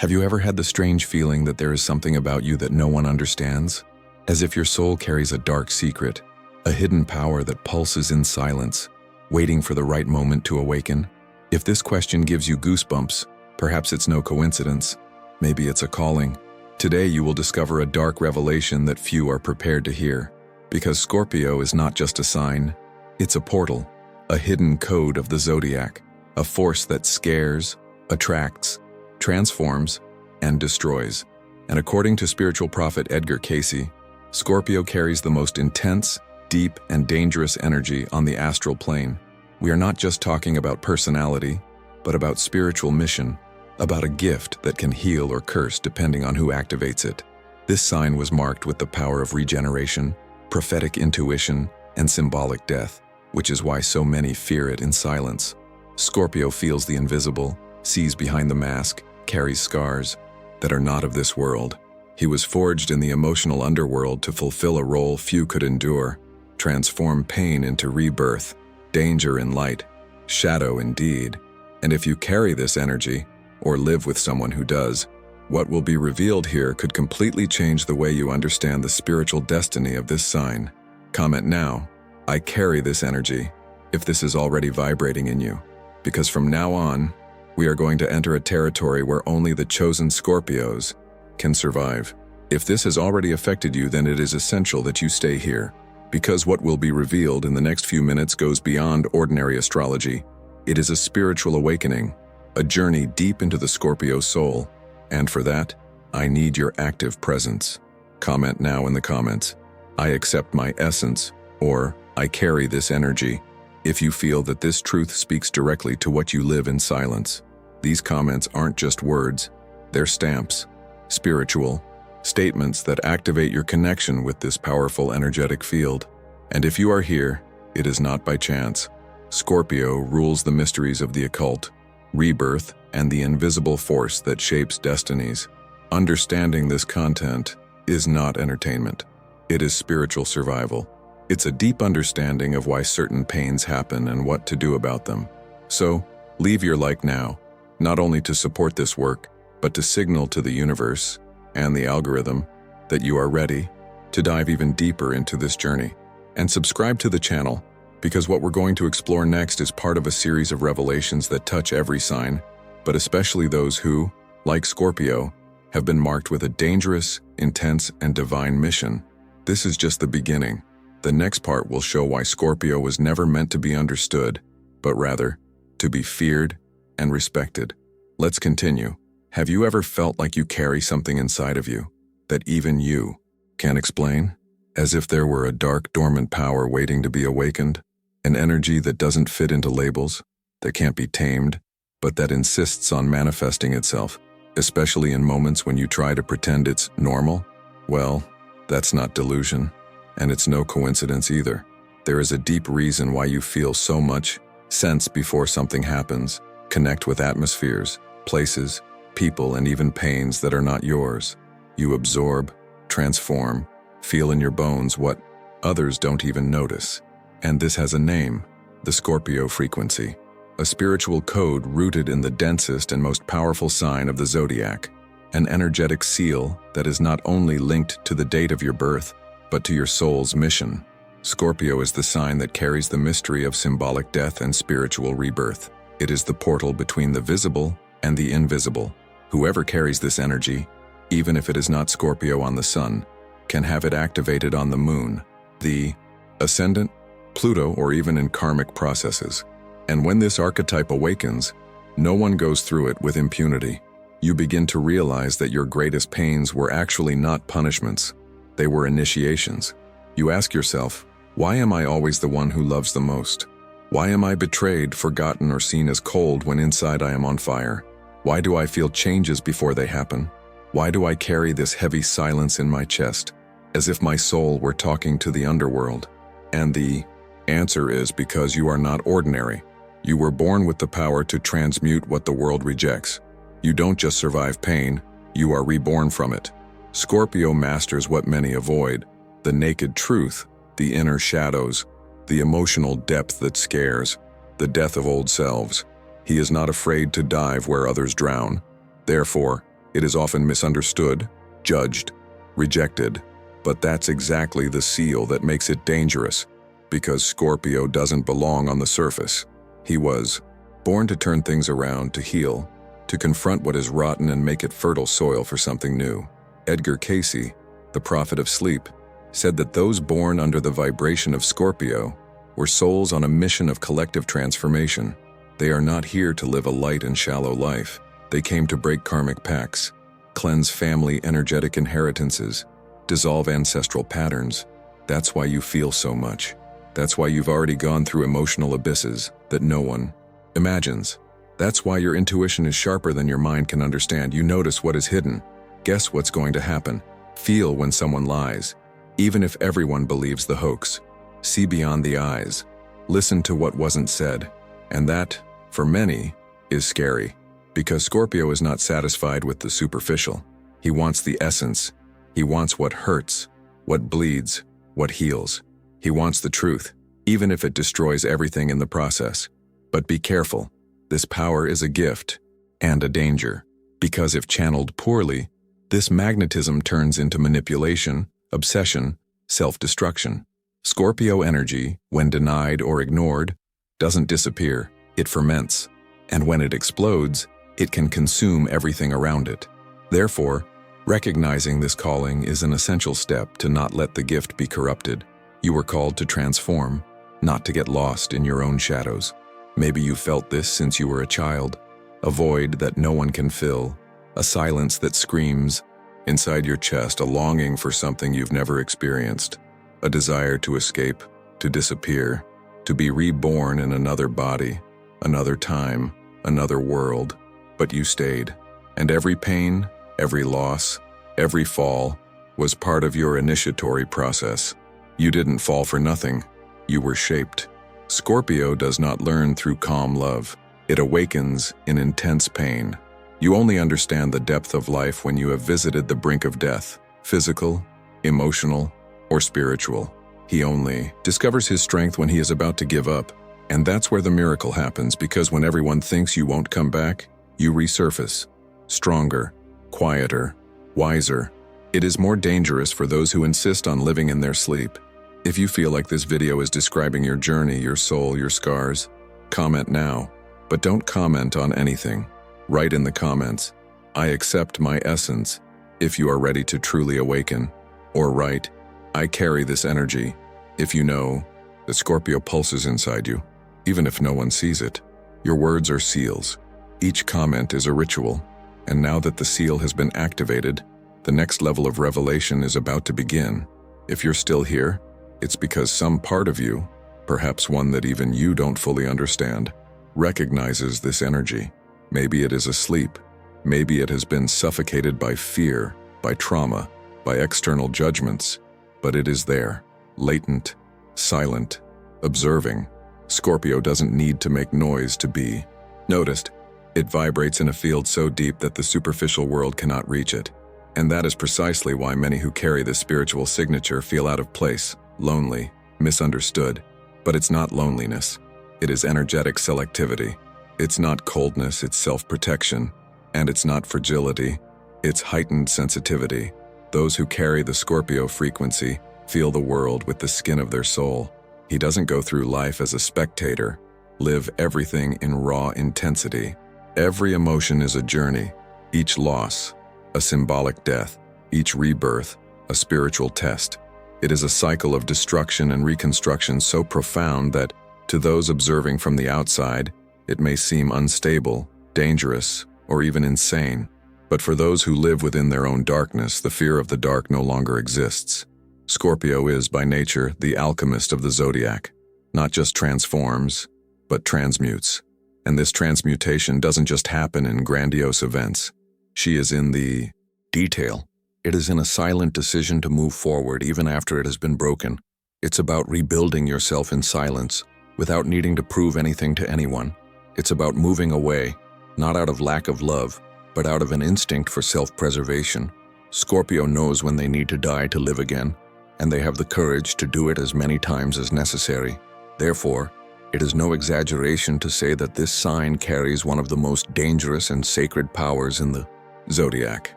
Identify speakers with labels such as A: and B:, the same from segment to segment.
A: Have you ever had the strange feeling that there is something about you that no one understands? As if your soul carries a dark secret, a hidden power that pulses in silence, waiting for the right moment to awaken? If this question gives you goosebumps, perhaps it's no coincidence. Maybe it's a calling. Today you will discover a dark revelation that few are prepared to hear. Because Scorpio is not just a sign, it's a portal, a hidden code of the Zodiac, a force that scares, attracts, transforms, and destroys. And according to spiritual prophet Edgar Cayce, Scorpio carries the most intense, deep, and dangerous energy on the astral plane. We are not just talking about personality, but about spiritual mission, about a gift that can heal or curse depending on who activates it. This sign was marked with the power of regeneration, prophetic intuition, and symbolic death, which is why so many fear it in silence. Scorpio feels the invisible, sees behind the mask, carries scars that are not of this world. He was forged in the emotional underworld to fulfill a role few could endure, transform pain into rebirth, danger in light, shadow in deed. And if you carry this energy, or live with someone who does, what will be revealed here could completely change the way you understand the spiritual destiny of this sign. Comment now, I carry this energy, if this is already vibrating in you. Because from now on, we are going to enter a territory where only the chosen Scorpios can survive. If this has already affected you, then it is essential that you stay here, because what will be revealed in the next few minutes goes beyond ordinary astrology. It is a spiritual awakening, a journey deep into the Scorpio soul, and for that, I need your active presence. Comment now in the comments, I accept my essence, or I carry this energy, if you feel that this truth speaks directly to what you live in silence. These comments aren't just words, they're stamps, spiritual statements that activate your connection with this powerful energetic field. And if you are here, it is not by chance. Scorpio rules the mysteries of the occult, rebirth, and the invisible force that shapes destinies. Understanding this content is not entertainment. It is spiritual survival. It's a deep understanding of why certain pains happen and what to do about them. So, leave your like now, not only to support this work, but to signal to the universe and the algorithm that you are ready to dive even deeper into this journey. And subscribe to the channel, because what we're going to explore next is part of a series of revelations that touch every sign, but especially those who, like Scorpio, have been marked with a dangerous, intense, and divine mission. This is just the beginning. The next part will show why Scorpio was never meant to be understood, but rather, to be feared and respected. Let's continue. Have you ever felt like you carry something inside of you that even you can't explain? As if there were a dark, dormant power waiting to be awakened? An energy that doesn't fit into labels, that can't be tamed, but that insists on manifesting itself, especially in moments when you try to pretend it's normal? Well, that's not delusion, and it's no coincidence either. There is a deep reason why you feel so much, sense before something happens, connect with atmospheres, places, people, and even pains that are not yours. You absorb, transform, feel in your bones what others don't even notice. And this has a name, the Scorpio frequency, a spiritual code rooted in the densest and most powerful sign of the Zodiac, an energetic seal that is not only linked to the date of your birth, but to your soul's mission. Scorpio is the sign that carries the mystery of symbolic death and spiritual rebirth. It is the portal between the visible and the invisible. Whoever carries this energy, even if it is not Scorpio on the sun, can have it activated on the moon, the ascendant, Pluto, or even in karmic processes. And when this archetype awakens, no one goes through it with impunity. You begin to realize that your greatest pains were actually not punishments. They were initiations. You ask yourself, why am I always the one who loves the most? Why am I betrayed, forgotten, or seen as cold when inside I am on fire? Why do I feel changes before they happen? Why do I carry this heavy silence in my chest, as if my soul were talking to the underworld? And the answer is because you are not ordinary. You were born with the power to transmute what the world rejects. You don't just survive pain, you are reborn from it. Scorpio masters what many avoid, the naked truth, the inner shadows, the emotional depth that scares, the death of old selves. He is not afraid to dive where others drown. Therefore, It is often misunderstood, judged, rejected, but that's exactly the seal that makes it dangerous, because Scorpio doesn't belong on the surface. He was born to turn things around, to heal, to confront what is rotten and make it fertile soil for something new. Edgar Cayce, the prophet of sleep, said that those born under the vibration of Scorpio were souls on a mission of collective transformation. They are not here to live a light and shallow life. They came to break karmic pacts, cleanse family energetic inheritances, dissolve ancestral patterns. That's why you feel so much. That's why you've already gone through emotional abysses that no one imagines. That's why your intuition is sharper than your mind can understand. You notice what is hidden. Guess what's going to happen. Feel when someone lies, even if everyone believes the hoax. See beyond the eyes. Listen to what wasn't said. And that, for many, is scary. Because Scorpio is not satisfied with the superficial. He wants the essence. He wants what hurts, what bleeds, what heals. He wants the truth, even if it destroys everything in the process. But be careful. This power is a gift and a danger. Because if channeled poorly, this magnetism turns into manipulation, obsession, self-destruction. Scorpio energy, when denied or ignored, doesn't disappear. It ferments. And when it explodes, it can consume everything around it. Therefore, recognizing this calling is an essential step to not let the gift be corrupted. You were called to transform, not to get lost in your own shadows. Maybe you felt this since you were a child, a void that no one can fill, a silence that screams inside your chest, a longing for something you've never experienced, a desire to escape, to disappear, to be reborn in another body, another time, another world. But you stayed, and every pain, every loss, every fall was part of your initiatory process. You didn't fall for nothing. You were shaped. Scorpio does not learn through calm love. It awakens in intense pain. You only understand the depth of life when you have visited the brink of death, physical, emotional, or spiritual. He only discovers his strength when he is about to give up. And that's where the miracle happens, because when everyone thinks you won't come back, you resurface. Stronger, quieter, wiser. It is more dangerous for those who insist on living in their sleep. If you feel like this video is describing your journey, your soul, your scars, comment now. But don't comment on anything. Write in the comments, "I accept my essence," if you are ready to truly awaken. Or write, "I carry this energy," if you know that Scorpio pulses inside you, even if no one sees it. Your words are seals. Each comment is a ritual. And now that the seal has been activated, the next level of revelation is about to begin. If you're still here, it's because some part of you, perhaps one that even you don't fully understand, recognizes this energy. Maybe it is asleep. Maybe it has been suffocated by fear, by trauma, by external judgments. But it is there, latent, silent, observing. Scorpio doesn't need to make noise to be noticed. It vibrates in a field so deep that the superficial world cannot reach it. And that is precisely why many who carry this spiritual signature feel out of place, lonely, misunderstood. But it's not loneliness. It is energetic selectivity. It's not coldness, it's self-protection. And it's not fragility, it's heightened sensitivity. Those who carry the Scorpio frequency feel the world with the skin of their soul. He doesn't go through life as a spectator, live everything in raw intensity. Every emotion is a journey, each loss, a symbolic death, each rebirth, a spiritual test. It is a cycle of destruction and reconstruction so profound that, to those observing from the outside, it may seem unstable, dangerous, or even insane. But for those who live within their own darkness, the fear of the dark no longer exists. Scorpio is, by nature, the alchemist of the Zodiac. Not just transforms, but transmutes. And this transmutation doesn't just happen in grandiose events. She is in the detail. It is in a silent decision to move forward even after it has been broken. It's about rebuilding yourself in silence, without needing to prove anything to anyone. It's about moving away, not out of lack of love, but out of an instinct for self-preservation. Scorpio knows when they need to die to live again, and they have the courage to do it as many times as necessary. Therefore, it is no exaggeration to say that this sign carries one of the most dangerous and sacred powers in the Zodiac.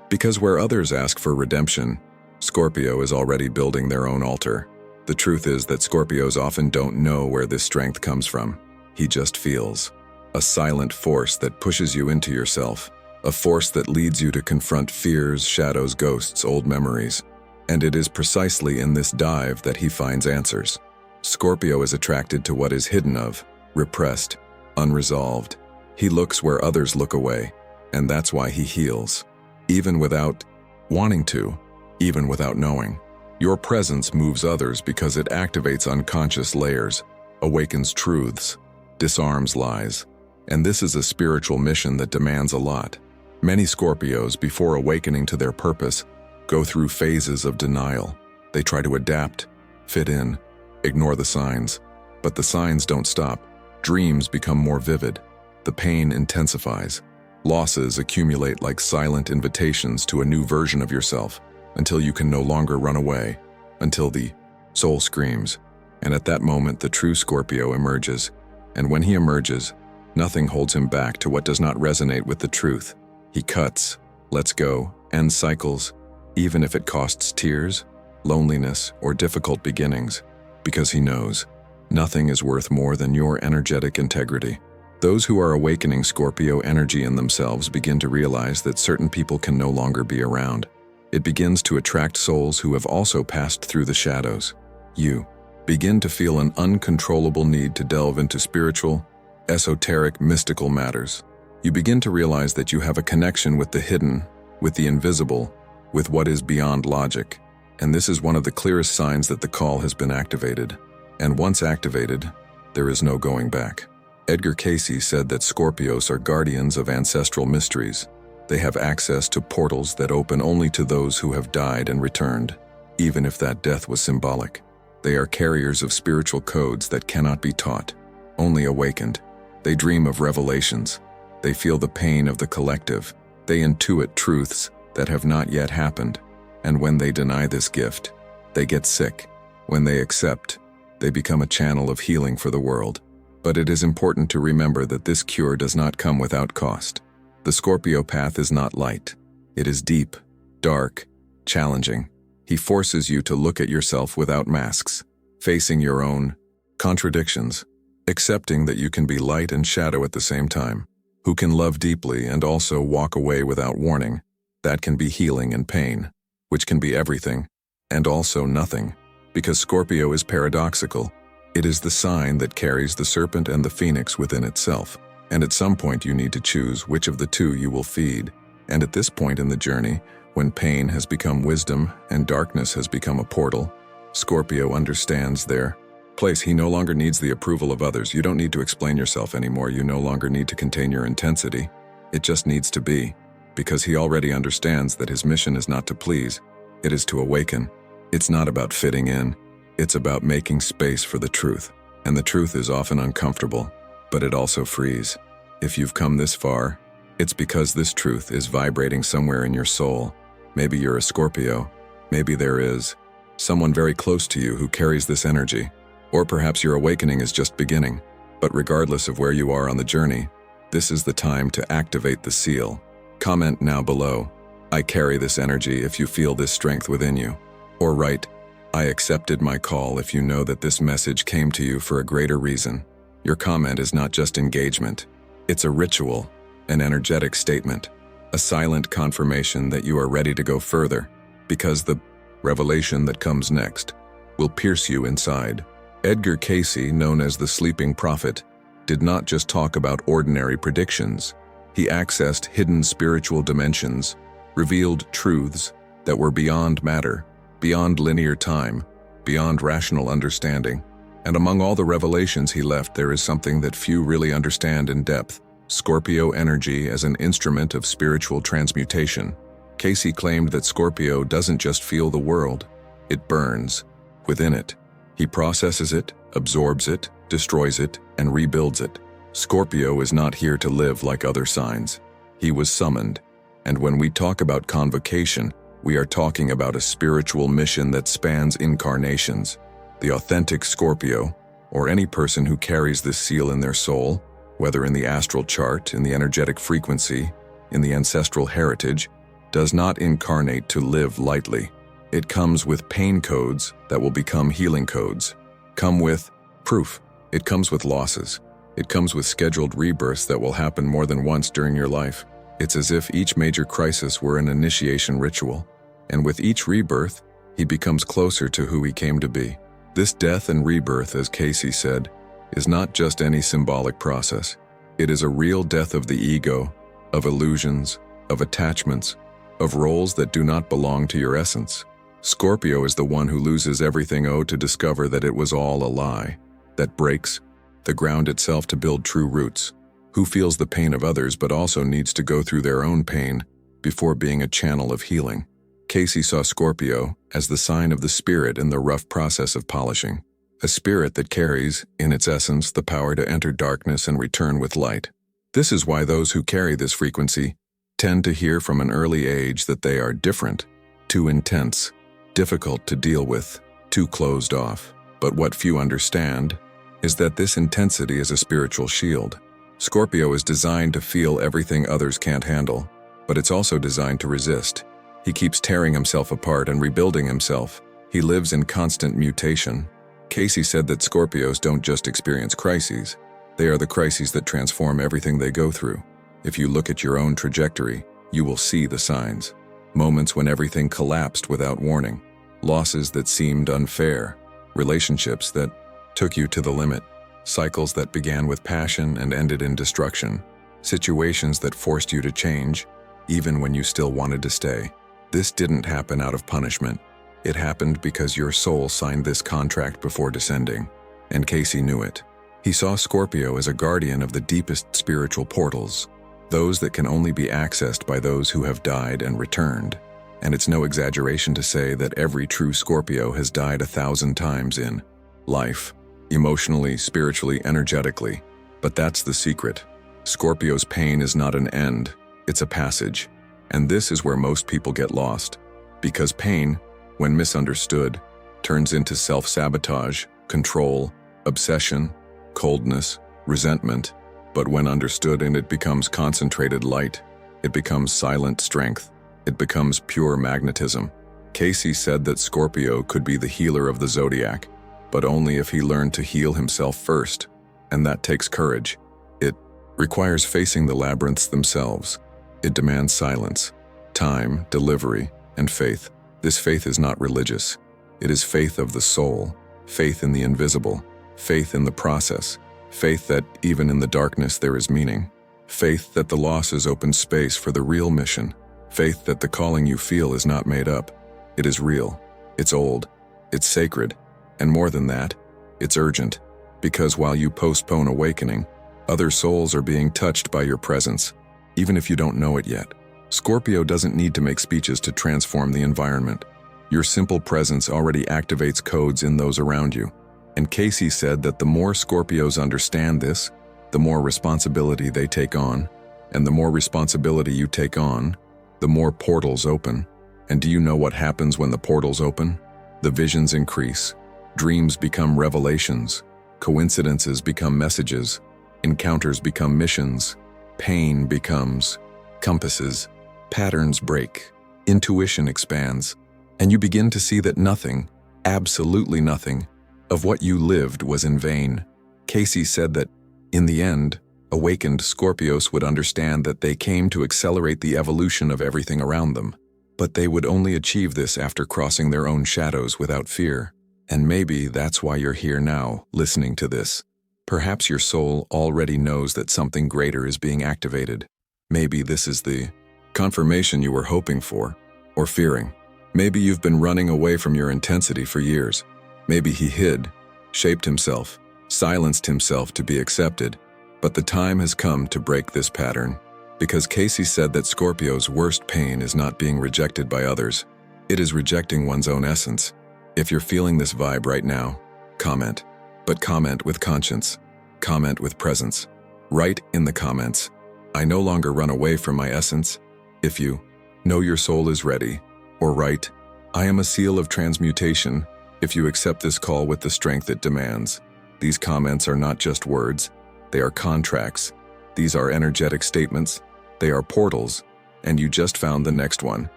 A: Because where others ask for redemption, Scorpio is already building their own altar. The truth is that Scorpios often don't know where this strength comes from. He just feels. A silent force that pushes you into yourself. A force that leads you to confront fears, shadows, ghosts, old memories. And it is precisely in this dive that he finds answers. Scorpio is attracted to what is hidden of, repressed, unresolved. He looks where others look away, and that's why he heals. Even without wanting to, even without knowing. Your presence moves others because it activates unconscious layers, awakens truths, disarms lies. And this is a spiritual mission that demands a lot. Many Scorpios, before awakening to their purpose, go through phases of denial. They try to adapt, fit in, ignore the signs. But the signs don't stop. Dreams become more vivid. The pain intensifies. Losses accumulate like silent invitations to a new version of yourself, until you can no longer run away, until the soul screams. And at that moment, the true Scorpio emerges. And when he emerges, nothing holds him back to what does not resonate with the truth. He cuts, lets go, ends cycles, even if it costs tears, loneliness, or difficult beginnings, because he knows nothing is worth more than your energetic integrity. Those who are awakening Scorpio energy in themselves begin to realize that certain people can no longer be around. It begins to attract souls who have also passed through the shadows. You begin to feel an uncontrollable need to delve into spiritual, esoteric, mystical matters. You begin to realize that you have a connection with the hidden, with the invisible, with what is beyond logic. And this is one of the clearest signs that the call has been activated. And once activated, there is no going back. Edgar Cayce said that Scorpios are guardians of ancestral mysteries. They have access to portals that open only to those who have died and returned, even if that death was symbolic. They are carriers of spiritual codes that cannot be taught, only awakened. They dream of revelations. They feel the pain of the collective. They intuit truths that have not yet happened. And when they deny this gift, they get sick. When they accept, they become a channel of healing for the world. But it is important to remember that this cure does not come without cost. The Scorpio path is not light. It is deep, dark, challenging. He forces you to look at yourself without masks, facing your own contradictions, accepting that you can be light and shadow at the same time, who can love deeply and also walk away without warning. That can be healing and pain, which can be everything, and also nothing, because Scorpio is paradoxical. It is the sign that carries the serpent and the phoenix within itself. And at some point you need to choose which of the two you will feed. And at this point in the journey, when pain has become wisdom and darkness has become a portal, Scorpio understands their place. He no longer needs the approval of others. You don't need to explain yourself anymore. You no longer need to contain your intensity. It just needs to be, because he already understands that his mission is not to please. It is to awaken. It's not about fitting in. It's about making space for the truth. And the truth is often uncomfortable, but it also frees. If you've come this far, it's because this truth is vibrating somewhere in your soul. Maybe you're a Scorpio. Maybe there is someone very close to you who carries this energy. Or perhaps your awakening is just beginning. But regardless of where you are on the journey, this is the time to activate the seal. Comment now below, "I carry this energy," if you feel this strength within you. Or write, "I accepted my call," if you know that this message came to you for a greater reason. Your comment is not just engagement. It's a ritual, an energetic statement, a silent confirmation that you are ready to go further, because the revelation that comes next will pierce you inside. Edgar Cayce, known as the Sleeping Prophet, did not just talk about ordinary predictions. He accessed hidden spiritual dimensions, revealed truths that were beyond matter, beyond linear time, beyond rational understanding. And among all the revelations he left, there is something that few really understand in depth: Scorpio energy as an instrument of spiritual transmutation. Cayce claimed that Scorpio doesn't just feel the world, it burns within it. He processes it, absorbs it, destroys it, and rebuilds it. Scorpio is not here to live like other signs. He was summoned. And when we talk about convocation, we are talking about a spiritual mission that spans incarnations. The authentic Scorpio, or any person who carries this seal in their soul, whether in the astral chart, in the energetic frequency, in the ancestral heritage, does not incarnate to live lightly. It comes with pain codes that will become healing codes. Come with proof. It comes with losses. It comes with scheduled rebirths that will happen more than once during your life. It's as if each major crisis were an initiation ritual, and with each rebirth, he becomes closer to who he came to be. This death and rebirth, as Cayce said, is not just any symbolic process. It is a real death of the ego, of illusions, of attachments, of roles that do not belong to your essence. Scorpio is the one who loses everything to discover that it was all a lie, that breaks the ground itself to build true roots, who feels the pain of others but also needs to go through their own pain before being a channel of healing. Cayce saw Scorpio as the sign of the spirit in the rough process of polishing, a spirit that carries, in its essence, the power to enter darkness and return with light. This is why those who carry this frequency tend to hear from an early age that they are different, too intense, difficult to deal with, too closed off. But what few understand is that this intensity is a spiritual shield. Scorpio is designed to feel everything others can't handle, but it's also designed to resist. He keeps tearing himself apart and rebuilding himself. He lives in constant mutation. Cayce said that Scorpios don't just experience crises. They are the crises that transform everything they go through. If you look at your own trajectory, you will see the signs. Moments when everything collapsed without warning. Losses that seemed unfair. Relationships that took you to the limit. Cycles that began with passion and ended in destruction. Situations that forced you to change, even when you still wanted to stay. This didn't happen out of punishment. It happened because your soul signed this contract before descending. And Cayce knew it. He saw Scorpio as a guardian of the deepest spiritual portals, those that can only be accessed by those who have died and returned. And it's no exaggeration to say that every true Scorpio has died 1,000 times in life, emotionally, spiritually, energetically. But that's the secret. Scorpio's pain is not an end, it's a passage. And this is where most people get lost. Because pain, when misunderstood, turns into self-sabotage, control, obsession, coldness, resentment. But when understood and it becomes concentrated light, it becomes silent strength. It becomes pure magnetism. Cayce said that Scorpio could be the healer of the Zodiac, but only if he learned to heal himself first. And that takes courage. It requires facing the labyrinths themselves. It demands silence, time, delivery, and faith. This faith is not religious. It is faith of the soul, faith in the invisible, faith in the process, faith that even in the darkness there is meaning, faith that the losses open space for the real mission, faith that the calling you feel is not made up. It is real, it's old, it's sacred, and more than that, it's urgent, because while you postpone awakening, other souls are being touched by your presence, even if you don't know it yet. Scorpio doesn't need to make speeches to transform the environment. Your simple presence already activates codes in those around you. And Cayce said that the more Scorpios understand this, the more responsibility they take on. And the more responsibility you take on, the more portals open. And do you know what happens when the portals open? The visions increase. Dreams become revelations. Coincidences become messages. Encounters become missions. Pain becomes compasses. Patterns break. Intuition expands. And you begin to see that nothing, absolutely nothing, of what you lived was in vain. Cayce said that, in the end, awakened Scorpios would understand that they came to accelerate the evolution of everything around them. But they would only achieve this after crossing their own shadows without fear. And maybe that's why you're here now, listening to this. Perhaps your soul already knows that something greater is being activated. Maybe this is the confirmation you were hoping for, or fearing. Maybe you've been running away from your intensity for years. Maybe he hid, shaped himself, silenced himself to be accepted. But the time has come to break this pattern. Because Cayce said that Scorpio's worst pain is not being rejected by others. It is rejecting one's own essence. If you're feeling this vibe right now, comment. But comment with conscience. Comment with presence. Write in the comments, "I no longer run away from my essence." If you know your soul is ready. Or write, "I am a seal of transmutation," if you accept this call with the strength it demands. These comments are not just words. They are contracts. These are energetic statements. They are portals, and you just found the next one.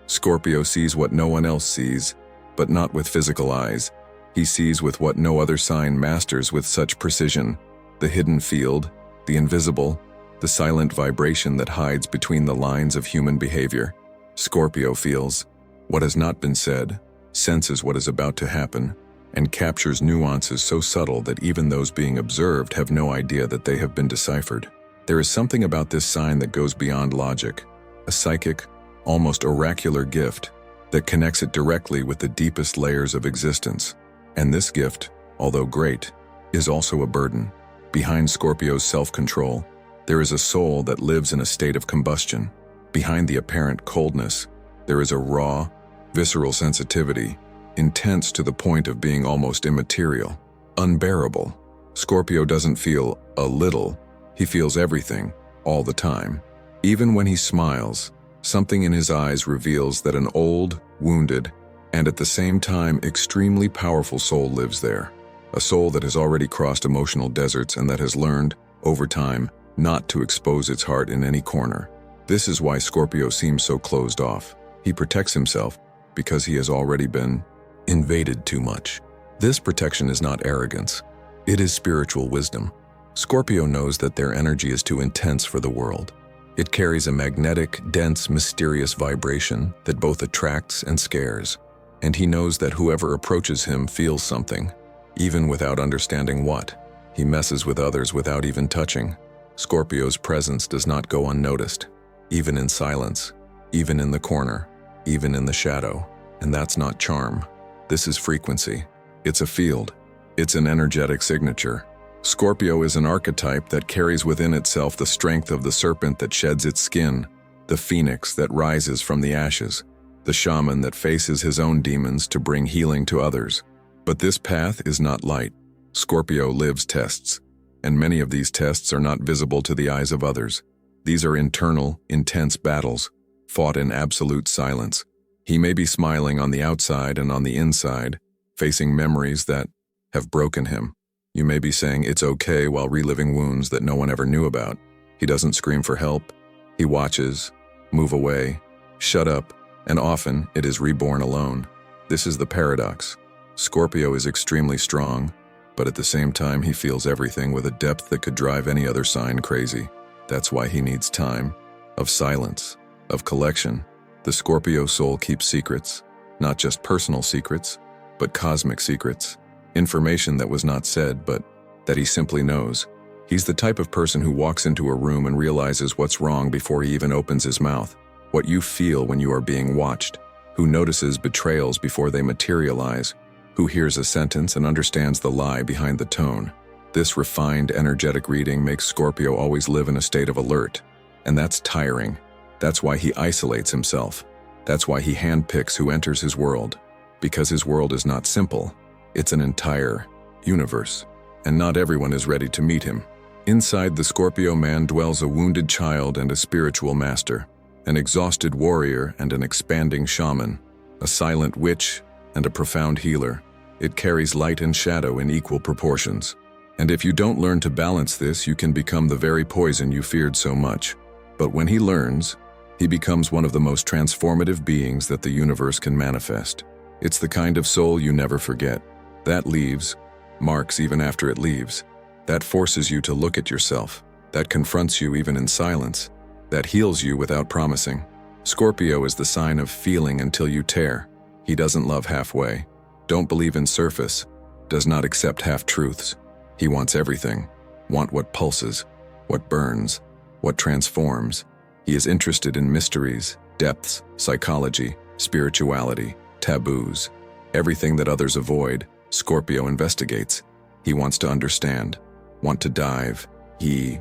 A: Scorpio sees what no one else sees, but not with physical eyes. He sees with what no other sign masters with such precision: the hidden field, the invisible, the silent vibration that hides between the lines of human behavior. Scorpio feels what has not been said, senses what is about to happen, and captures nuances so subtle that even those being observed have no idea that they have been deciphered. There is something about this sign that goes beyond logic, a psychic, almost oracular gift that connects it directly with the deepest layers of existence. And this gift, although great, is also a burden. Behind Scorpio's self-control, there is a soul that lives in a state of combustion. Behind the apparent coldness, there is a raw, visceral sensitivity, intense to the point of being almost immaterial, unbearable. Scorpio doesn't feel a little, he feels everything, all the time. Even when he smiles, something in his eyes reveals that an old, wounded, and at the same time extremely powerful soul lives there. A soul that has already crossed emotional deserts and that has learned, over time, not to expose its heart in any corner. This is why Scorpio seems so closed off. He protects himself because he has already been invaded too much. This protection is not arrogance. It is spiritual wisdom. Scorpio knows that their energy is too intense for the world. It carries a magnetic, dense, mysterious vibration that both attracts and scares. And he knows that whoever approaches him feels something, even without understanding what. He messes with others without even touching. Scorpio's presence does not go unnoticed, even in silence, even in the corner, even in the shadow. And that's not charm. This is frequency. It's a field. It's an energetic signature. Scorpio is an archetype that carries within itself the strength of the serpent that sheds its skin, the phoenix that rises from the ashes, the shaman that faces his own demons to bring healing to others. But this path is not light. Scorpio lives tests, and many of these tests are not visible to the eyes of others. These are internal, intense battles, fought in absolute silence. He may be smiling on the outside and on the inside, facing memories that have broken him. You may be saying it's okay while reliving wounds that no one ever knew about. He doesn't scream for help. He watches, move away, shut up, and often it is reborn alone. This is the paradox. Scorpio is extremely strong, but at the same time he feels everything with a depth that could drive any other sign crazy. That's why he needs time, of silence, of collection. The Scorpio soul keeps secrets, not just personal secrets, but cosmic secrets. Information that was not said, but that he simply knows. He's the type of person who walks into a room and realizes what's wrong before he even opens his mouth. What you feel when you are being watched. Who notices betrayals before they materialize. Who hears a sentence and understands the lie behind the tone. This refined, energetic reading makes Scorpio always live in a state of alert. And that's tiring. That's why he isolates himself. That's why he handpicks who enters his world. Because his world is not simple. It's an entire universe. And not everyone is ready to meet him. Inside the Scorpio man dwells a wounded child and a spiritual master. An exhausted warrior and an expanding shaman. A silent witch and a profound healer. It carries light and shadow in equal proportions. And if you don't learn to balance this, you can become the very poison you feared so much. But when he learns, he becomes one of the most transformative beings that the universe can manifest. It's the kind of soul you never forget. That leaves, marks even after it leaves. That forces you to look at yourself. That confronts you even in silence. That heals you without promising. Scorpio is the sign of feeling until you tear. He doesn't love halfway. Don't believe in surface. Does not accept half-truths. He wants everything. Want what pulses, what burns, what transforms. He is interested in mysteries, depths, psychology, spirituality, taboos. Everything that others avoid, Scorpio investigates. He wants to understand, want to dive. He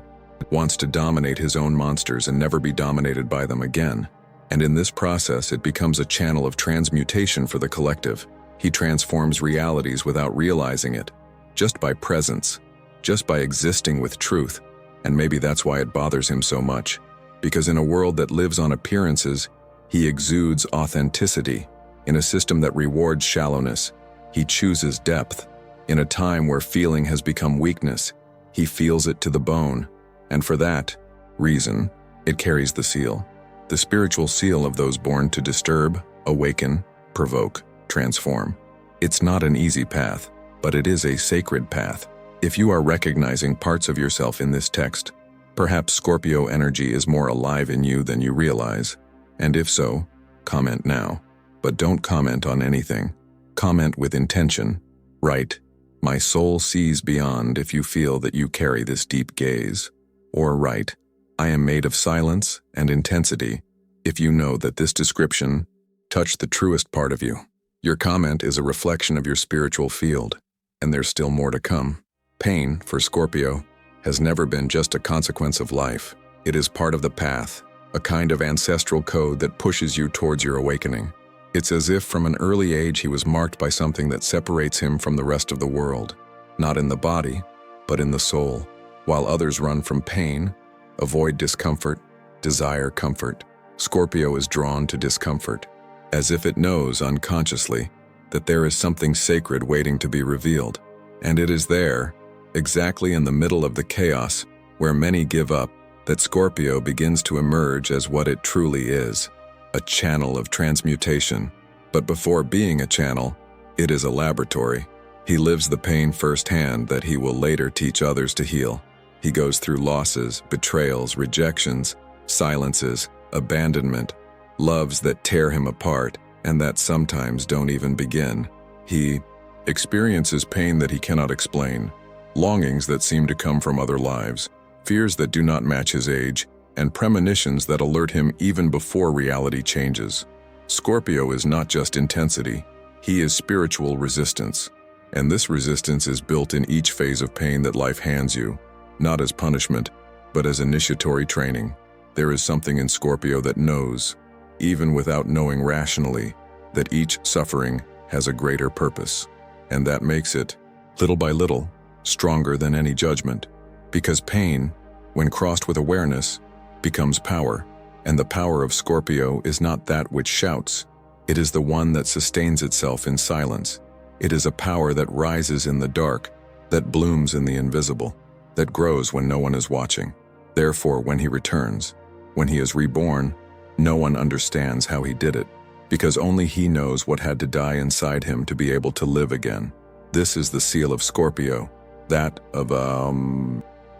A: wants to dominate his own monsters and never be dominated by them again. And in this process, it becomes a channel of transmutation for the collective. He transforms realities without realizing it, just by presence, just by existing with truth. And maybe that's why it bothers him so much. Because in a world that lives on appearances, he exudes authenticity. In a system that rewards shallowness, he chooses depth. In a time where feeling has become weakness, he feels it to the bone. And for that reason, It carries the seal, the spiritual seal of those born to disturb, awaken, provoke, transform. It's not an easy path, but it is a sacred path. If you are recognizing parts of yourself in this text, perhaps Scorpio energy is more alive in you than you realize. And if so, comment now. But don't comment on anything. Comment with intention. Write, "My soul sees beyond," if you feel that you carry this deep gaze. Or write, "I am made of silence and intensity," if you know that this description touched the truest part of you. Your comment is a reflection of your spiritual field, and there's still more to come. Pain, for Scorpio, has never been just a consequence of life. It is part of the path, a kind of ancestral code that pushes you towards your awakening. It's as if from an early age he was marked by something that separates him from the rest of the world, not in the body, but in the soul. While others run from pain, avoid discomfort, desire comfort, Scorpio is drawn to discomfort, as if it knows unconsciously that there is something sacred waiting to be revealed. And it is there, exactly in the middle of the chaos, where many give up, that Scorpio begins to emerge as what it truly is, a channel of transmutation. But before being a channel, it is a laboratory. He lives the pain firsthand that he will later teach others to heal. He goes through losses, betrayals, rejections, silences, abandonment, loves that tear him apart and that sometimes don't even begin. He experiences pain that he cannot explain, longings that seem to come from other lives, fears that do not match his age, and premonitions that alert him even before reality changes. Scorpio is not just intensity, he is spiritual resistance. And this resistance is built in each phase of pain that life hands you, not as punishment, but as initiatory training. There is something in Scorpio that knows, even without knowing rationally, that each suffering has a greater purpose. And that makes it, little by little, stronger than any judgment. Because pain, when crossed with awareness, becomes power. And the power of Scorpio is not that which shouts. It is the one that sustains itself in silence. It is a power that rises in the dark, that blooms in the invisible, that grows when no one is watching. Therefore, when he returns, when he is reborn, no one understands how he did it, because only he knows what had to die inside him to be able to live again. This is the seal of Scorpio, that of,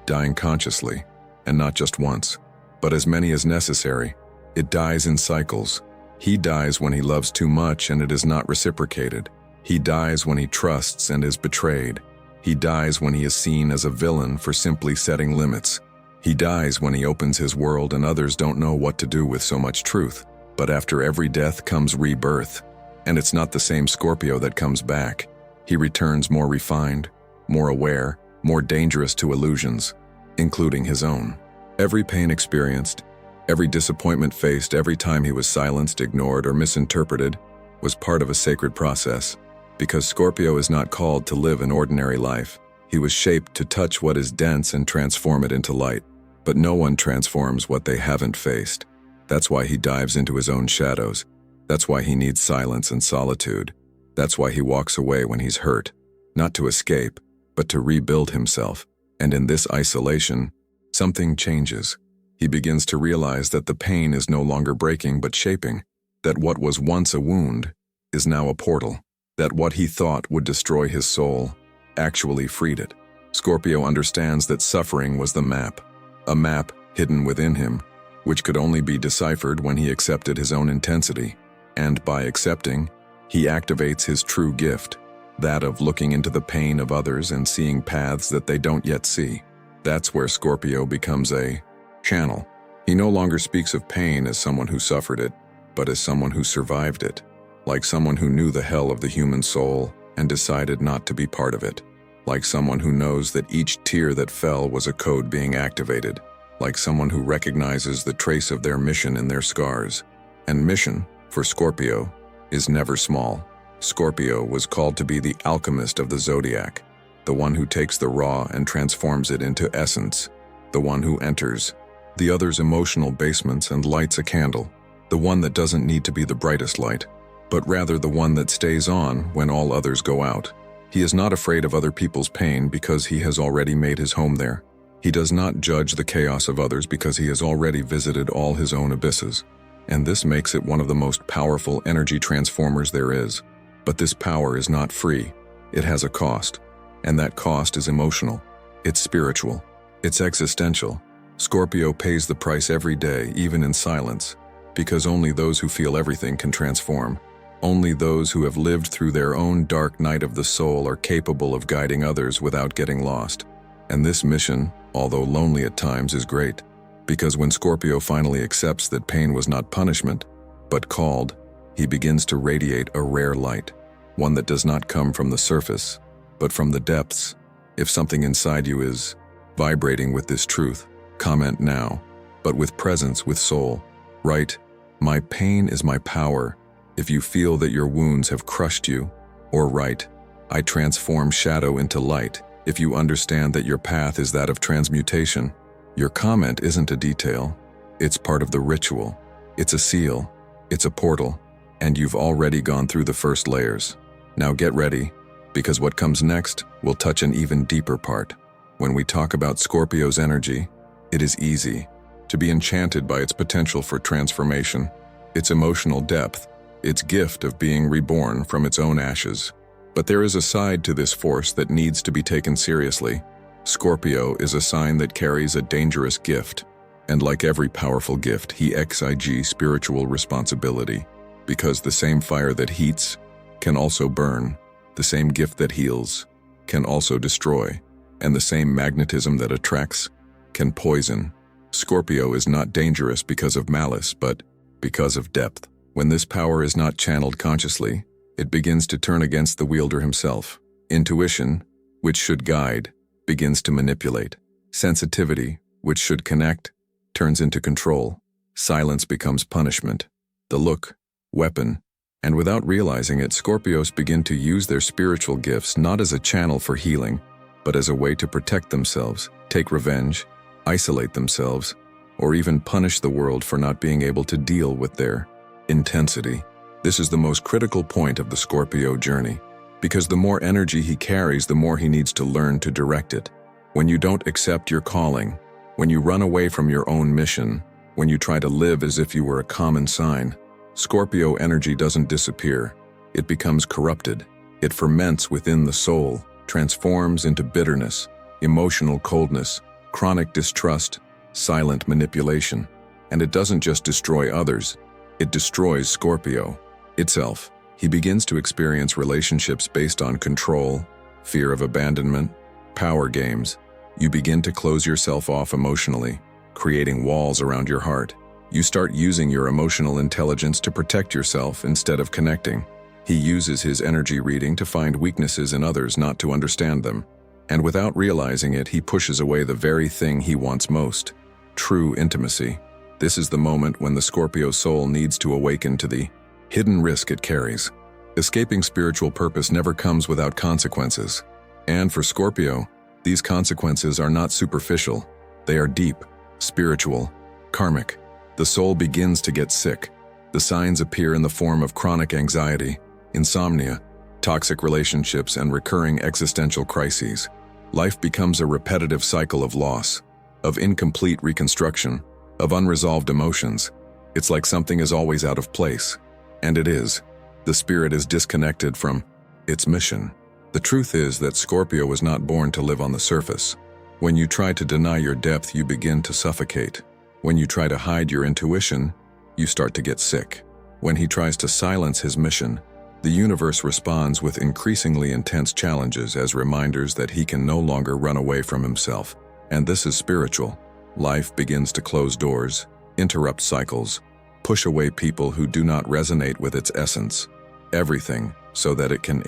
A: dying consciously, and not just once, but as many as necessary. It dies in cycles. He dies when he loves too much and it is not reciprocated. He dies when he trusts and is betrayed. He dies when he is seen as a villain for simply setting limits. He dies when he opens his world and others don't know what to do with so much truth. But after every death comes rebirth, and it's not the same Scorpio that comes back. He returns more refined, more aware, more dangerous to illusions, including his own. Every pain experienced, every disappointment faced, every time he was silenced, ignored, or misinterpreted, was part of a sacred process. Because Scorpio is not called to live an ordinary life. He was shaped to touch what is dense and transform it into light. But no one transforms what they haven't faced. That's why he dives into his own shadows. That's why he needs silence and solitude. That's why he walks away when he's hurt, not to escape, but to rebuild himself. And in this isolation, something changes. He begins to realize that the pain is no longer breaking but shaping, that what was once a wound is now a portal, that what he thought would destroy his soul actually freed it. Scorpio understands that suffering was the map, a map hidden within him, which could only be deciphered when he accepted his own intensity. And by accepting, he activates his true gift, that of looking into the pain of others and seeing paths that they don't yet see. That's where Scorpio becomes a channel. He no longer speaks of pain as someone who suffered it, but as someone who survived it, like someone who knew the hell of the human soul and decided not to be part of it, like someone who knows that each tear that fell was a code being activated, like someone who recognizes the trace of their mission in their scars. And mission, for Scorpio, is never small. Scorpio was called to be the alchemist of the Zodiac, the one who takes the raw and transforms it into essence, the one who enters the other's emotional basements and lights a candle, the one that doesn't need to be the brightest light, but rather the one that stays on when all others go out. He is not afraid of other people's pain because he has already made his home there. He does not judge the chaos of others because he has already visited all his own abysses, and this makes it one of the most powerful energy transformers there is. But this power is not free. It has a cost, and that cost is emotional. It's spiritual. It's existential. Scorpio pays the price every day, even in silence, because only those who feel everything can transform. Only those who have lived through their own dark night of the soul are capable of guiding others without getting lost. And this mission, although lonely at times, is great, because when Scorpio finally accepts that pain was not punishment, but called, he begins to radiate a rare light, one that does not come from the surface, but from the depths. If something inside you is vibrating with this truth, comment now, but with presence, with soul. Write, "My pain is my power," if you feel that your wounds have crushed you. Or write, "I transform shadow into light," if you understand that your path is that of transmutation. Your comment isn't a detail. It's part of the ritual. It's a seal. It's a portal. And you've already gone through the first layers. Now get ready, because what comes next will touch an even deeper part. When we talk about Scorpio's energy, it is easy to be enchanted by its potential for transformation, its emotional depth, its gift of being reborn from its own ashes. But there is a side to this force that needs to be taken seriously. Scorpio is a sign that carries a dangerous gift, and like every powerful gift, he exige spiritual responsibility, because the same fire that heats can also burn, the same gift that heals can also destroy, and the same magnetism that attracts can poison. Scorpio is not dangerous because of malice, but because of depth. When this power is not channeled consciously, it begins to turn against the wielder himself. Intuition, which should guide, begins to manipulate. Sensitivity, which should connect, turns into control. Silence becomes punishment. The look, weapon, and without realizing it, Scorpios begin to use their spiritual gifts not as a channel for healing, but as a way to protect themselves, take revenge, isolate themselves, or even punish the world for not being able to deal with their intensity. This is the most critical point of the Scorpio journey, because the more energy he carries, the more he needs to learn to direct it. When you don't accept your calling, when you run away from your own mission, when you try to live as if you were a common sign, Scorpio energy doesn't disappear. It becomes corrupted. It ferments within the soul, transforms into bitterness, emotional coldness, chronic distrust, silent manipulation. And it doesn't just destroy others, it destroys Scorpio itself. He begins to experience relationships based on control, fear of abandonment, power games. You begin to close yourself off emotionally, creating walls around your heart. You start using your emotional intelligence to protect yourself instead of connecting. He uses his energy reading to find weaknesses in others, not to understand them. And without realizing it, he pushes away the very thing he wants most: true intimacy. This is the moment when the Scorpio soul needs to awaken to the hidden risk it carries. Escaping spiritual purpose never comes without consequences. And for Scorpio, these consequences are not superficial. They are deep, spiritual, karmic. The soul begins to get sick. The signs appear in the form of chronic anxiety, insomnia, toxic relationships, and recurring existential crises. Life becomes a repetitive cycle of loss, of incomplete reconstruction, of unresolved emotions. It's like something is always out of place. And it is. The spirit is disconnected from its mission. The truth is that Scorpio was not born to live on the surface. When you try to deny your depth, you begin to suffocate. When you try to hide your intuition, you start to get sick. When he tries to silence his mission, the universe responds with increasingly intense challenges as reminders that he can no longer run away from himself. And this is spiritual. Life begins to close doors, interrupt cycles, push away people who do not resonate with its essence. Everything so that it can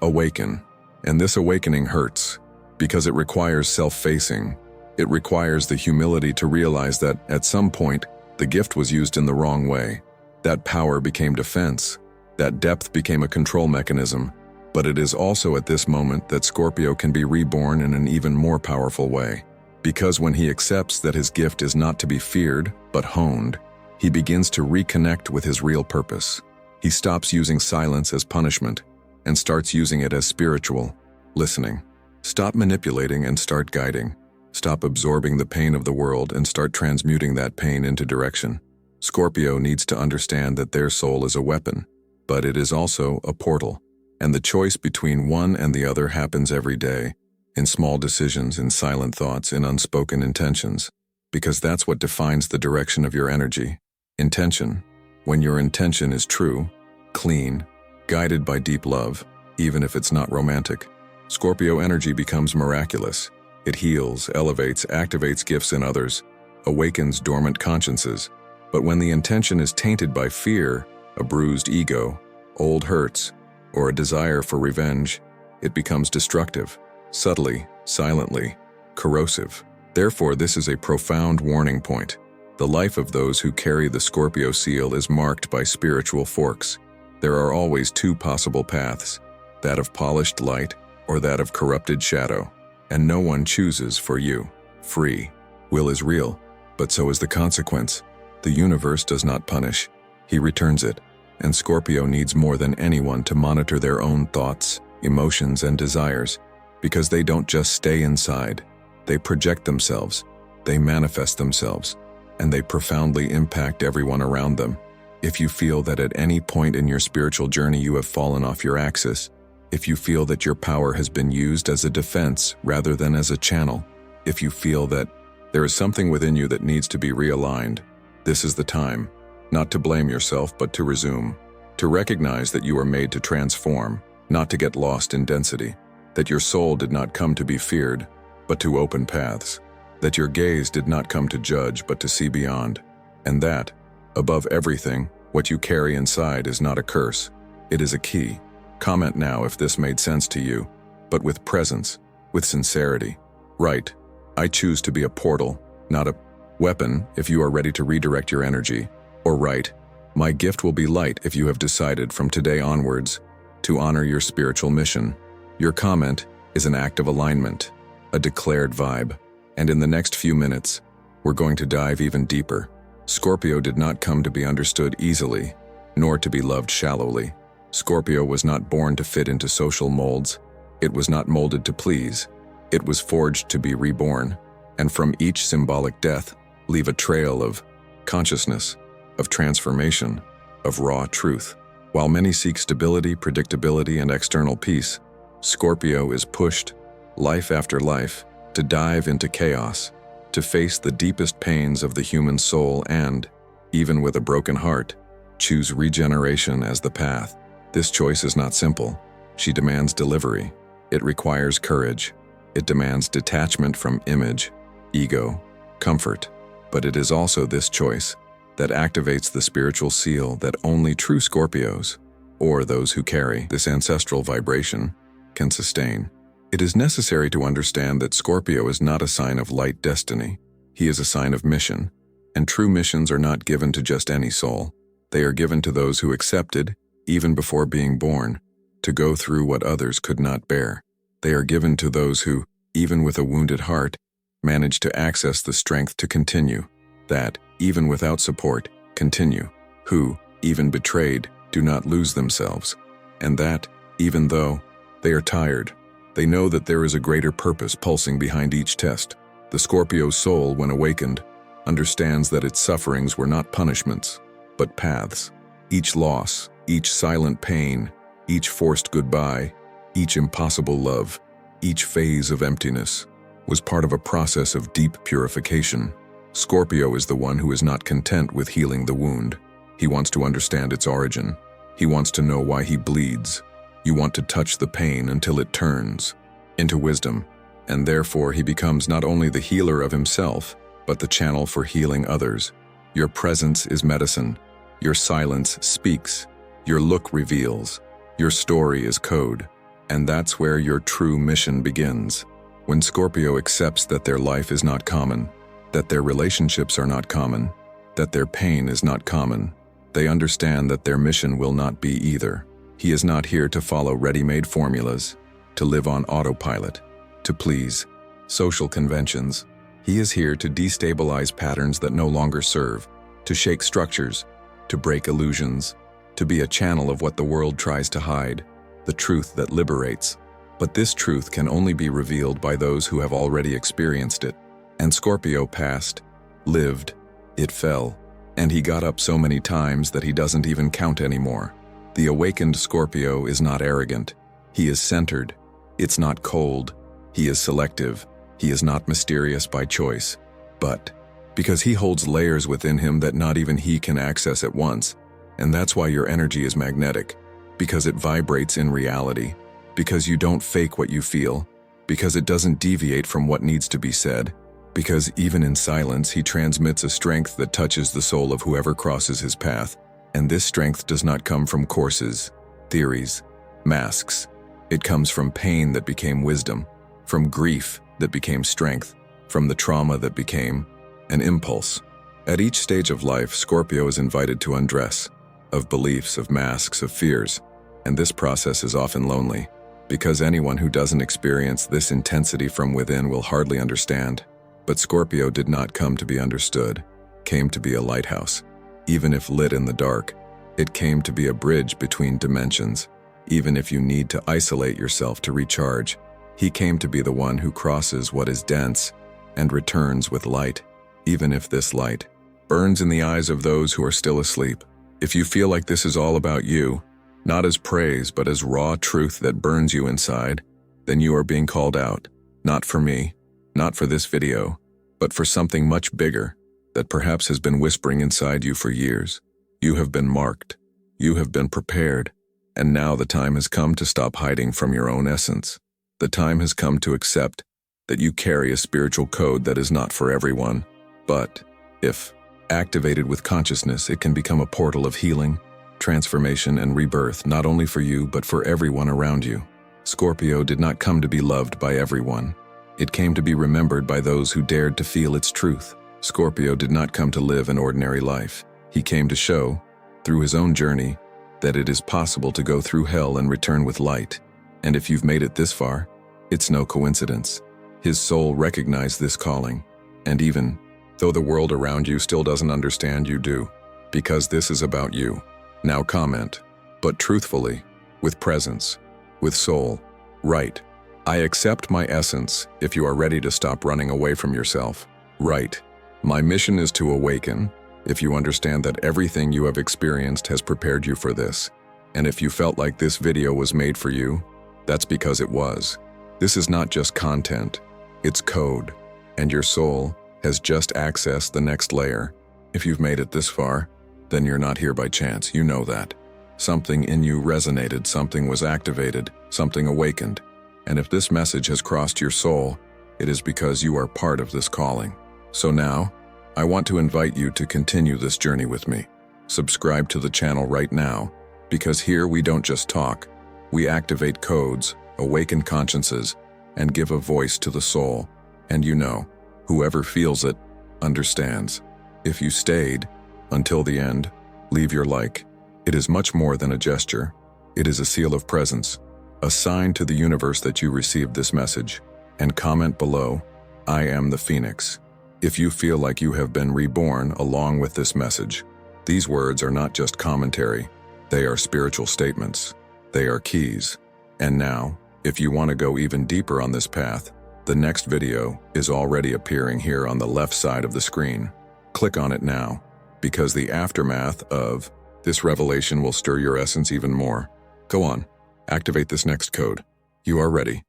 A: awaken. And this awakening hurts, because it requires self-facing. It requires the humility to realize that, at some point, the gift was used in the wrong way. That power became defense. That depth became a control mechanism. But it is also at this moment that Scorpio can be reborn in an even more powerful way. Because when he accepts that his gift is not to be feared, but honed, he begins to reconnect with his real purpose. He stops using silence as punishment and starts using it as spiritual listening. Stop manipulating and start guiding. Stop absorbing the pain of the world and start transmuting that pain into direction. Scorpio needs to understand that their soul is a weapon, but it is also a portal. And the choice between one and the other happens every day, in small decisions, in silent thoughts, in unspoken intentions, because that's what defines the direction of your energy. Intention. When your intention is true, clean, guided by deep love, even if it's not romantic, Scorpio energy becomes miraculous. It heals, elevates, activates gifts in others, awakens dormant consciences. But when the intention is tainted by fear, a bruised ego, old hurts, or a desire for revenge, it becomes destructive, subtly, silently, corrosive. Therefore, this is a profound warning point. The life of those who carry the Scorpio seal is marked by spiritual forks. There are always two possible paths, that of polished light or that of corrupted shadow, and no one chooses for you. Free will is real, but so is the consequence. The universe does not punish, he returns it. And Scorpio needs more than anyone to monitor their own thoughts, emotions, and desires, because they don't just stay inside. They project themselves, they manifest themselves, and they profoundly impact everyone around them. If you feel that at any point in your spiritual journey you have fallen off your axis, if you feel that your power has been used as a defense rather than as a channel, if you feel that there is something within you that needs to be realigned, this is the time. Not to blame yourself, but to resume. To recognize that you are made to transform, not to get lost in density. That your soul did not come to be feared, but to open paths. That your gaze did not come to judge, but to see beyond. And that, above everything, what you carry inside is not a curse. It is a key. Comment now if this made sense to you, but with presence, with sincerity. Right, I choose to be a portal, not a weapon if you are ready to redirect your energy. Or right, my gift will be light if you have decided from today onwards to honor your spiritual mission. Your comment is an act of alignment, a declared vibe, and in the next few minutes, we're going to dive even deeper. Scorpio did not come to be understood easily, nor to be loved shallowly. Scorpio was not born to fit into social molds. It was not molded to please. It was forged to be reborn, and from each symbolic death, leave a trail of consciousness, of transformation, of raw truth. While many seek stability, predictability, and external peace, Scorpio is pushed, life after life, to dive into chaos, to face the deepest pains of the human soul and, even with a broken heart, choose regeneration as the path. This choice is not simple. She demands delivery. It requires courage. It demands detachment from image, ego, comfort. But it is also this choice that activates the spiritual seal that only true Scorpios, or those who carry this ancestral vibration, can sustain. It is necessary to understand that Scorpio is not a sign of light destiny. He is a sign of mission, and true missions are not given to just any soul. They are given to those who accepted, even before being born, to go through what others could not bear. They are given to those who, even with a wounded heart, manage to access the strength to continue, that, even without support, continue, who, even betrayed, do not lose themselves, and that, even though they are tired, they know that there is a greater purpose pulsing behind each test. The Scorpio soul, when awakened, understands that its sufferings were not punishments, but paths. Each loss, each silent pain, each forced goodbye, each impossible love, each phase of emptiness, was part of a process of deep purification. Scorpio is the one who is not content with healing the wound. He wants to understand its origin. He wants to know why he bleeds. You want to touch the pain until it turns into wisdom, and therefore he becomes not only the healer of himself, but the channel for healing others. Your presence is medicine. Your silence speaks. Your look reveals. Your story is code. And that's where your true mission begins. When Scorpio accepts that their life is not common, that their relationships are not common, that their pain is not common, they understand that their mission will not be either. He is not here to follow ready-made formulas, to live on autopilot, to please social conventions. He is here to destabilize patterns that no longer serve, to shake structures, to break illusions, to be a channel of what the world tries to hide, the truth that liberates. But this truth can only be revealed by those who have already experienced it. And Scorpio passed, lived, it fell, and he got up so many times that he doesn't even count anymore. The awakened Scorpio is not arrogant. He is centered. It's not cold. He is selective. He is not mysterious by choice, but because he holds layers within him that not even he can access at once. And that's why your energy is magnetic, because it vibrates in reality, because you don't fake what you feel, because it doesn't deviate from what needs to be said, because even in silence he transmits a strength that touches the soul of whoever crosses his path. And this strength does not come from courses, theories, masks. It comes from pain that became wisdom, from grief that became strength, from the trauma that became an impulse. At each stage of life, Scorpio is invited to undress, of beliefs, of masks, of fears, and this process is often lonely, because anyone who doesn't experience this intensity from within will hardly understand. But Scorpio did not come to be understood, came to be a lighthouse. Even if lit in the dark, it came to be a bridge between dimensions. Even if you need to isolate yourself to recharge, he came to be the one who crosses what is dense and returns with light, even if this light burns in the eyes of those who are still asleep. If you feel like this is all about you, not as praise but as raw truth that burns you inside, then you are being called out, not for me, not for this video, but for something much bigger that perhaps has been whispering inside you for years. You have been marked, you have been prepared, and now the time has come to stop hiding from your own essence. The time has come to accept that you carry a spiritual code that is not for everyone, but if activated with consciousness, it can become a portal of healing, transformation, and rebirth, not only for you, but for everyone around you. Scorpio did not come to be loved by everyone. It came to be remembered by those who dared to feel its truth. Scorpio did not come to live an ordinary life. He came to show, through his own journey, that it is possible to go through hell and return with light. And if you've made it this far, it's no coincidence. His soul recognized this calling, and even though the world around you still doesn't understand, you do, because this is about you. Now comment, but truthfully, with presence, with soul. Right. I accept my essence if you are ready to stop running away from yourself. Right. My mission is to awaken if you understand that everything you have experienced has prepared you for this. And if you felt like this video was made for you, that's because it was. This is not just content, it's code, and your soul has just accessed the next layer. If you've made it this far, then you're not here by chance, you know that. Something in you resonated, something was activated, something awakened. And if this message has crossed your soul, it is because you are part of this calling. So now, I want to invite you to continue this journey with me. Subscribe to the channel right now, because here we don't just talk, we activate codes, awaken consciences, and give a voice to the soul. And you know, whoever feels it, understands. If you stayed until the end, leave your like. It is much more than a gesture. It is a seal of presence, a sign to the universe that you received this message. And comment below, I am the Phoenix. If you feel like you have been reborn along with this message. These words are not just commentary, they are spiritual statements. They are keys. And now, if you want to go even deeper on this path, the next video is already appearing here on the left side of the screen. Click on it now, because the aftermath of this revelation will stir your essence even more. Go on, activate this next code. You are ready.